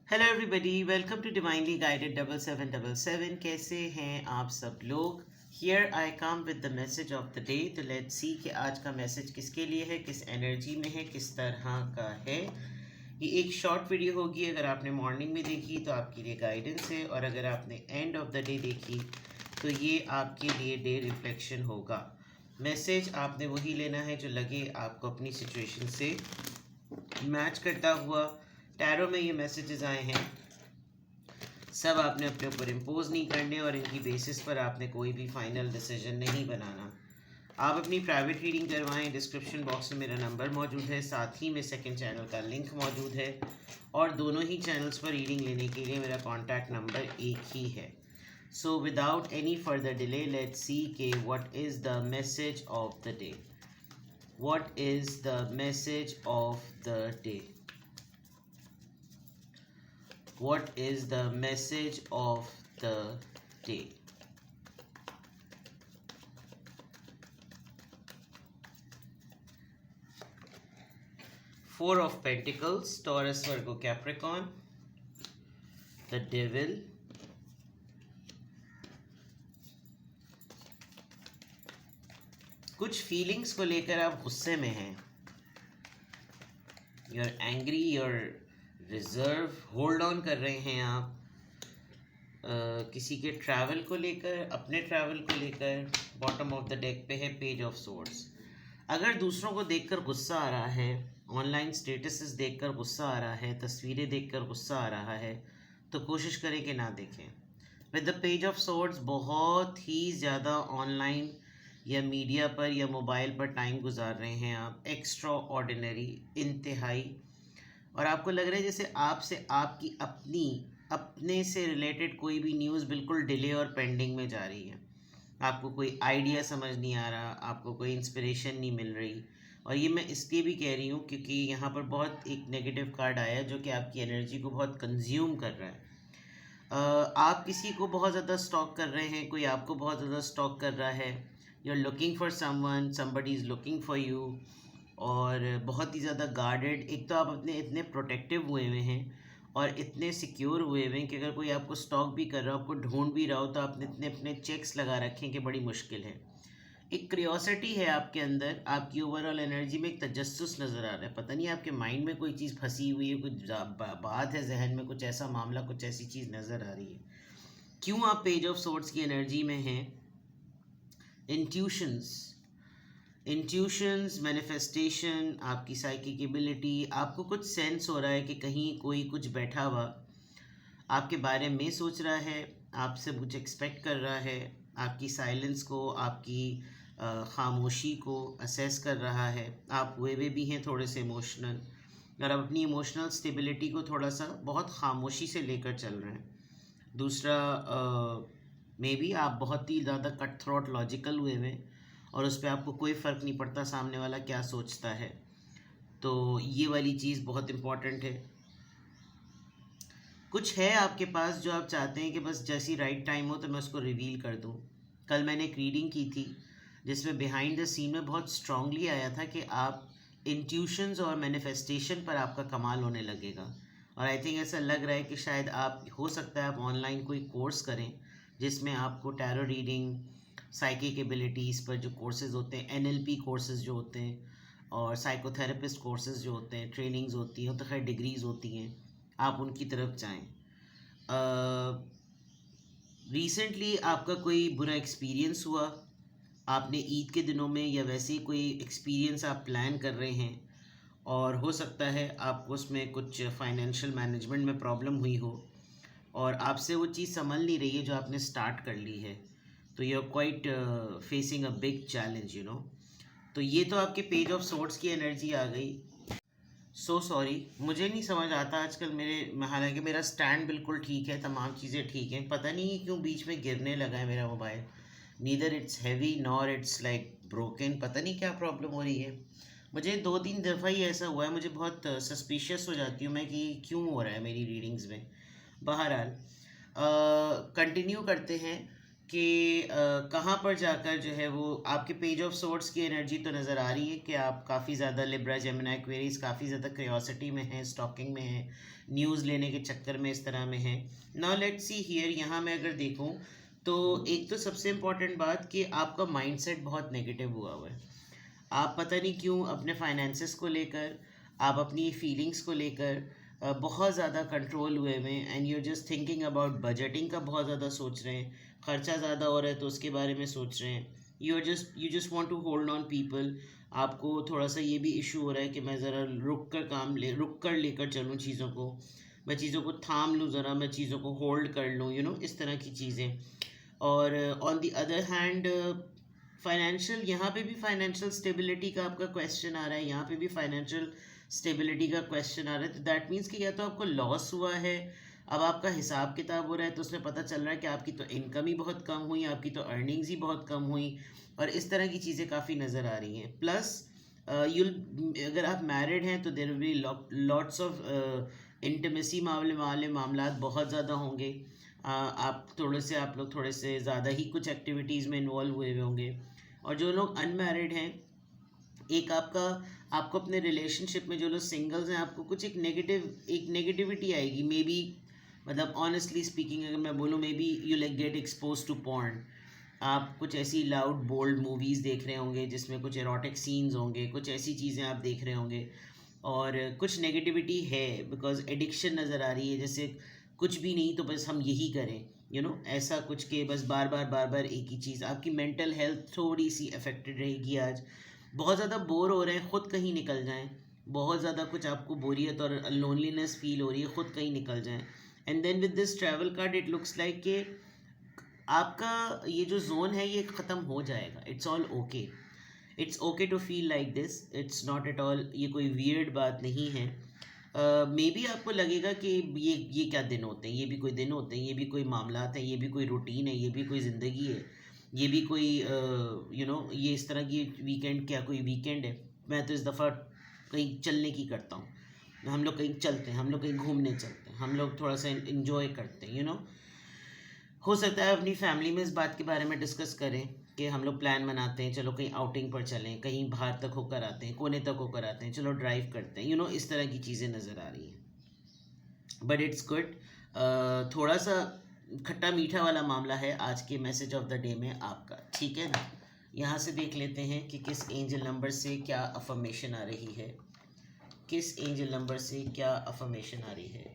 Hello everybody, welcome to divinely guided 7777। कैसे हैं आप सब लोग। Here I come with the message of the day. तो लेट्स सी कि आज का मैसेज किसके लिए है, किस एनर्जी में है, किस तरह का है। ये एक शॉर्ट वीडियो होगी। अगर आपने मॉर्निंग में देखी तो आपके लिए गाइडेंस है, और अगर आपने एंड ऑफ द डे देखी तो ये आपके लिए डे रिफ्लेक्शन होगा। मैसेज आपने वही लेना है जो लगे आपको अपनी सिचुएशन से मैच करता हुआ। टैरो में ये मैसेजेस आए हैं, सब आपने अपने ऊपर इम्पोज नहीं करने, और इनकी बेसिस पर आपने कोई भी फाइनल डिसीजन नहीं बनाना। आप अपनी प्राइवेट रीडिंग करवाएं। डिस्क्रिप्शन बॉक्स में मेरा नंबर मौजूद है, साथ ही में सेकंड चैनल का लिंक मौजूद है, और दोनों ही चैनल्स पर रीडिंग लेने के लिए मेरा कॉन्टैक्ट नंबर एक ही है। So without any further delay let's see के what is the message of the day. What is the message of the day? What is the message of the day? Four of Pentacles, Taurus, Virgo, Capricorn, the Devil, कुछ feelings को लेकर आप गुस्से में हैं। You're angry, you're reserve, hold on कर रहे हैं आप। किसी के ट्रैवल को लेकर, अपने ट्रैवल को लेकर। बॉटम ऑफ द डेक पे है पेज ऑफ सोर्ड्स। अगर दूसरों को देखकर गुस्सा आ रहा है, ऑनलाइन स्टेटसेस देखकर गुस्सा आ रहा है, तस्वीरें देखकर गुस्सा आ रहा है, तो कोशिश करें कि ना देखें। With the page of swords बहुत ही ज़्यादा ऑनलाइन या मीडिया पर या मोबाइल पर टाइम गुजार रहे हैं आप, एक्स्ट्रा ऑर्डिनरी, इंतहाई। और आपको लग रहा है जैसे आपसे आपकी अपने से रिलेटेड कोई भी न्यूज़ बिल्कुल डिले और पेंडिंग में जा रही है। आपको कोई आइडिया समझ नहीं आ रहा, आपको कोई इंस्पिरेशन नहीं मिल रही। और ये मैं इसलिए भी कह रही हूँ क्योंकि यहाँ पर बहुत एक नेगेटिव कार्ड आया है जो कि आपकी एनर्जी को बहुत कंज्यूम कर रहा है। आप किसी को बहुत ज़्यादा स्टॉक कर रहे हैं, कोई आपको बहुत ज़्यादा स्टॉक कर रहा है। You are looking for someone, somebody is looking for you. और बहुत ही ज़्यादा गार्डेड, एक तो आप अपने इतने प्रोटेक्टिव हुए हुए हैं और इतने सिक्योर हुए हुए हैं कि अगर कोई आपको स्टॉक भी कर रहा हो, आपको ढूंढ भी रहा हो, तो आपने इतने अपने चेक्स लगा रखे हैं कि बड़ी मुश्किल है। एक क्रियोसिटी है आपके अंदर, आपकी ओवरऑल एनर्जी में एक तजस्सुस नज़र आ रहा है। पता नहीं आपके माइंड में कोई चीज़ फंसी हुई है, कुछ बात है जहन में, कुछ ऐसा मामला, कुछ ऐसी चीज़ नज़र आ रही है। क्यों आप पेज ऑफ सोर्ड्स की एनर्जी में हैं? इंट्यूशंस, मैनिफेस्टेशन, आपकी साइकिक एबिलिटी। आपको कुछ सेंस हो रहा है कि कहीं कोई कुछ बैठा हुआ आपके बारे में सोच रहा है, आपसे कुछ एक्सपेक्ट कर रहा है, आपकी साइलेंस को, आपकी खामोशी को असेस कर रहा है। आप हुए भी हैं थोड़े से इमोशनल, और आप अपनी इमोशनल स्टेबिलिटी को थोड़ा सा बहुत खामोशी से लेकर चल रहे हैं। दूसरा, मे बी आप बहुत ही ज़्यादा कट थ्रोट लॉजिकल हुए हैं, और उस पर आपको कोई फ़र्क नहीं पड़ता सामने वाला क्या सोचता है। तो ये वाली चीज़ बहुत इम्पॉर्टेंट है। कुछ है आपके पास जो आप चाहते हैं कि बस जैसी राइट टाइम हो तो मैं उसको रिवील कर दूं। कल मैंने एक रीडिंग की थी जिसमें बिहाइंड द सीन में बहुत स्ट्रांगली आया था कि आप इंट्यूशंस और मैनिफेस्टेशन पर आपका कमाल होने लगेगा। और आई थिंक ऐसा लग रहा है कि शायद आप, हो सकता है आप ऑनलाइन कोई कोर्स करें जिसमें आपको टैरो रीडिंग, साइकिक एबिलिटीज़ पर जो कोर्सेज होते हैं, एनएलपी कोर्सेज जो होते हैं, और साइकोथेरेपिस्ट कोर्सेज जो होते हैं, ट्रेनिंग्स होती हैं, तो खैर डिग्रीज़ होती हैं, आप उनकी तरफ जाएं। रिसेंटली आपका कोई बुरा एक्सपीरियंस हुआ, आपने ईद के दिनों में, या वैसे ही कोई एक्सपीरियंस आप प्लान कर रहे हैं, और हो सकता है आपको उसमें कुछ फाइनेंशियल मैनेजमेंट में प्रॉब्लम हुई हो, और आपसे वो चीज़ संभल नहीं रही है जो आपने स्टार्ट कर ली है। तो you are quite facing a big challenge, you know. तो ये तो आपके पेज ऑफ सोर्ड्स की एनर्जी आ गई। सो सॉरी, मुझे नहीं समझ आता आजकल हालांकि मेरा स्टैंड बिल्कुल ठीक है, तमाम चीज़ें ठीक हैं, पता नहीं क्यों बीच में गिरने लगा है मेरा mobile. Neither it's heavy nor it's like broken, पता नहीं क्या प्रॉब्लम हो रही है। मुझे 2-3 दफ़ा ही ऐसा हुआ है, मुझे बहुत सस्पिशियस हो जाती हूँ मैं कि क्यों हो रहा है मेरी रीडिंग्स में। बहरहाल कंटिन्यू करते हैं। कि कहाँ पर जाकर जो है वो आपके पेज ऑफ सोर्ट्स की एनर्जी तो नज़र आ रही है कि आप काफ़ी ज़्यादा लिब्रा जेमिनी एक्वेरियस काफ़ी ज़्यादा क्यूरियोसिटी में है, स्टॉकिंग में है, न्यूज़ लेने के चक्कर में इस तरह में है. नाउ लेट्स सी हियर, यहाँ मैं अगर देखूँ तो एक तो सबसे इम्पॉर्टेंट बात कि आपका माइंडसेट बहुत नेगेटिव हुआ है. आप पता नहीं क्यों अपने फाइनेंसेस को लेकर, आप अपनी फीलिंग्स को लेकर बहुत ज़्यादा कंट्रोल हुए में, and you just thinking about budgeting का बहुत ज़्यादा सोच रहे हैं. खर्चा ज़्यादा हो रहा है तो उसके बारे में सोच रहे हैं. You just want to hold on people. आपको थोड़ा सा ये भी इशू हो रहा है कि मैं ज़रा रुक कर लेकर चलूँ चीज़ों को, मैं चीज़ों को थाम लूँ, ज़रा मैं चीज़ों को होल्ड कर लूँ, इस तरह की चीज़ें. और on the other hand financial, यहाँ पे भी फाइनेंशियल स्टेबिलिटी का आपका क्वेश्चन आ रहा है, यहाँ पे भी फाइनेंशियल स्टेबिलिटी का क्वेश्चन आ रहा है. तो दैट मीन्स कि या तो आपको लॉस हुआ है, अब आपका हिसाब किताब हो रहा है तो उसमें पता चल रहा है कि आपकी तो इनकम ही बहुत कम हुई, आपकी तो अर्निंग्स ही बहुत कम हुई, और इस तरह की चीज़ें काफ़ी नज़र आ रही हैं. प्लस अगर आप मैरिड हैं तो there will be lots of intimacy मामलात बहुत ज़्यादा होंगे. आप लोग थोड़े से ज़्यादा ही कुछ एक्टिविटीज़ में इन्वॉल्व हुए होंगे. और जो लोग अनमैरिड हैं, एक आपको अपने रिलेशनशिप में, जो लोग सिंगल्स हैं, आपको कुछ एक नेगेटिविटी आएगी मे बी. मतलब ऑनेस्टली स्पीकिंग अगर मैं बोलूँ, maybe you like get expose to porn. आप कुछ ऐसी लाउड बोल्ड मूवीज़ देख रहे होंगे जिसमें कुछ एरोटिक सीन्स होंगे, कुछ ऐसी चीज़ें आप देख रहे होंगे, और कुछ नेगेटिविटी है बिकॉज एडिक्शन नज़र आ रही है. जैसे कुछ भी नहीं तो बस हम यही करें, ऐसा कुछ के बस बार बार एक ही चीज़. आपकी मेंटल हेल्थ थोड़ी सी अफेक्टेड रहेगी आज. बहुत ज़्यादा बोर हो रहे हैं, ख़ुद कहीं निकल जाएं. बहुत ज़्यादा कुछ आपको बोरियत और लोनलीनेस फील हो रही है, ख़ुद कहीं निकल जाएं. And then with this travel card it looks like कि आपका ये जो जोन है ये ख़त्म हो जाएगा. It's all okay. It's okay to feel like this. It's not at all, ये कोई वियर्ड बात नहीं है. मे बी आपको लगेगा कि ये क्या दिन होते हैं, ये भी कोई दिन होते हैं, ये भी कोई मामलात हैं, ये भी कोई रूटीन है, ये भी कोई ज़िंदगी है, ये भी कोई ये इस तरह की वीकेंड, क्या कोई वीकेंड है. मैं तो इस दफ़ा कहीं चलने की करता हूँ. हम लोग कहीं चलते हैं, हम लोग कहीं घूमने चलते हैं, हम लोग थोड़ा सा इन्जॉय करते हैं. हो सकता है अपनी फैमिली में इस बात के बारे में डिस्कस करें कि हम लोग प्लान बनाते हैं, चलो कहीं आउटिंग पर चलें, कहीं बाहर तक होकर आते हैं, कोने तक होकर आते हैं, चलो ड्राइव करते हैं. इस तरह की चीज़ें नज़र आ रही हैं. But it's good. थोड़ा सा खट्टा मीठा वाला मामला है आज के मैसेज ऑफ द डे में आपका, ठीक है ना. यहाँ से देख लेते हैं कि किस एंजल नंबर से क्या अफर्मेशन आ रही है, किस एंजल नंबर से क्या अफर्मेशन आ रही है.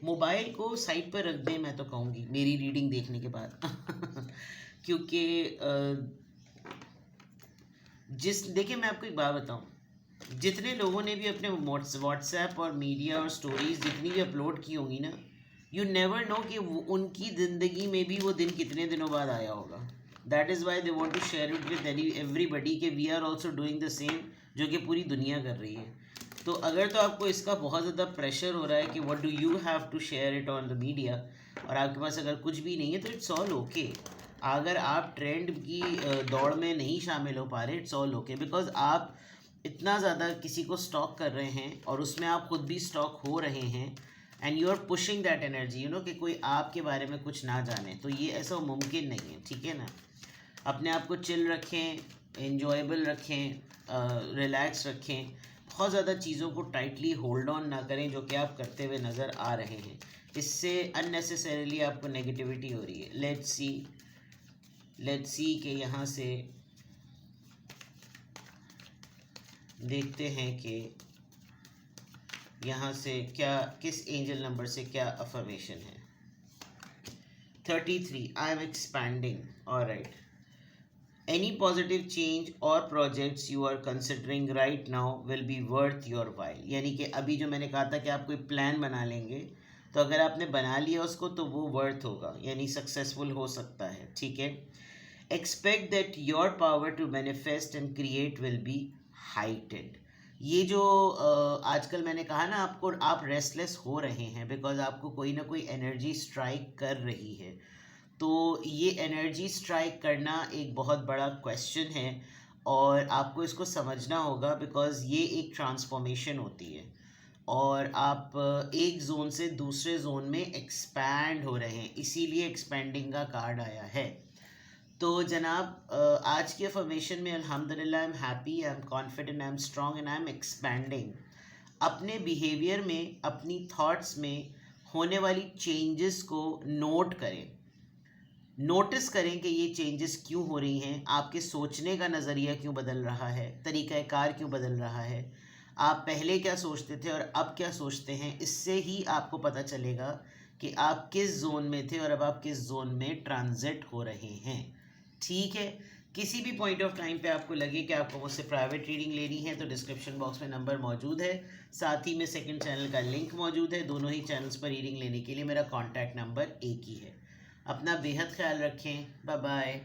मोबाइल को साइड पर रख दें, मैं तो कहूँगी मेरी रीडिंग देखने के बाद क्योंकि देखिए मैं आपको एक बात बताऊँ, जितने लोगों ने भी अपने व्हाट्सएप और मीडिया और स्टोरीज जितनी भी अपलोड की होंगी ना, यू नेवर नो कि उनकी ज़िंदगी में भी वो दिन कितने दिनों बाद आया होगा. That is why they want to share it with everybody कि we are also doing the same, जो कि पूरी दुनिया कर रही है. तो अगर तो आपको इसका बहुत ज़्यादा प्रेशर हो रहा है कि what do you have to share it on the media, और आपके पास अगर कुछ भी नहीं है तो इट्स ऑल ओके. अगर आप ट्रेंड की दौड़ में नहीं शामिल हो पा रहे, इट्स ऑल ओके. बिकॉज आप इतना ज़्यादा किसी को स्टॉक कर रहे हैं और उसमें आप खुद भी स्टॉक हो रहे हैं, and you are pushing that energy, कि कोई आपके बारे में कुछ ना जाने. तो ये ऐसा मुमकिन नहीं है, ठीक है ना. अपने आप को चिल रखें, एन्जॉयबल रखें, रिलैक्स रखें. बहुत ज़्यादा चीज़ों को टाइटली होल्ड ऑन ना करें, जो कि आप करते हुए नज़र आ रहे हैं. इससे अननेसेसरीली आपको नेगेटिविटी हो रही है. लेट्स सी कि यहाँ से देखते हैं कि यहाँ से क्या, किस एंजल नंबर से क्या अफर्मेशन है. 33, I am expanding. Alright. Any positive change or projects you are considering right now will be worth your while. यानी कि अभी जो मैंने कहा था कि आप कोई प्लान बना लेंगे, तो अगर आपने बना लिया उसको तो वो वर्थ होगा, यानी सक्सेसफुल हो सकता है, ठीक है. Expect that your power to manifest and create will be हाइटेड. ये जो आजकल मैंने कहा ना आपको, आप रेस्टलेस हो रहे हैं बिकॉज आपको कोई ना कोई एनर्जी स्ट्राइक कर रही है. तो ये एनर्जी स्ट्राइक करना एक बहुत बड़ा क्वेश्चन है, और आपको इसको समझना होगा बिकॉज़ ये एक ट्रांसफॉर्मेशन होती है, और आप एक जोन से दूसरे जोन में एक्सपैंड हो रहे हैं, इसीलिए एक्सपैंडिंग का कार्ड आया है. तो जनाब आज की अफर्मेशन में अल्हम्दुलिल्लाह I am happy, I am confident, I am strong and I am expanding. अपने बिहेवियर में, अपनी थॉट्स में होने वाली चेंजेस को नोट करें, नोटिस करें कि ये चेंजेस क्यों हो रही हैं, आपके सोचने का नज़रिया क्यों बदल रहा है, तरीक़ाकार क्यों बदल रहा है, आप पहले क्या सोचते थे और अब क्या सोचते हैं। इससे ही आपको पता चलेगा कि आप किस जोन में थे और अब आप किस जोन में ट्रांजिट हो रहे हैं। ठीक है, किसी भी पॉइंट ऑफ टाइम पे आपको लगे कि आपको मुझसे प्राइवेट रीडिंग लेनी है तो डिस्क्रिप्शन बॉक्स में नंबर मौजूद है, साथ ही में सेकंड चैनल का लिंक मौजूद है। दोनों ही चैनल्स पर रीडिंग लेने के लिए मेरा कॉन्टैक्ट नंबर एक ही है। अपना बेहद ख्याल रखें। Bye bye.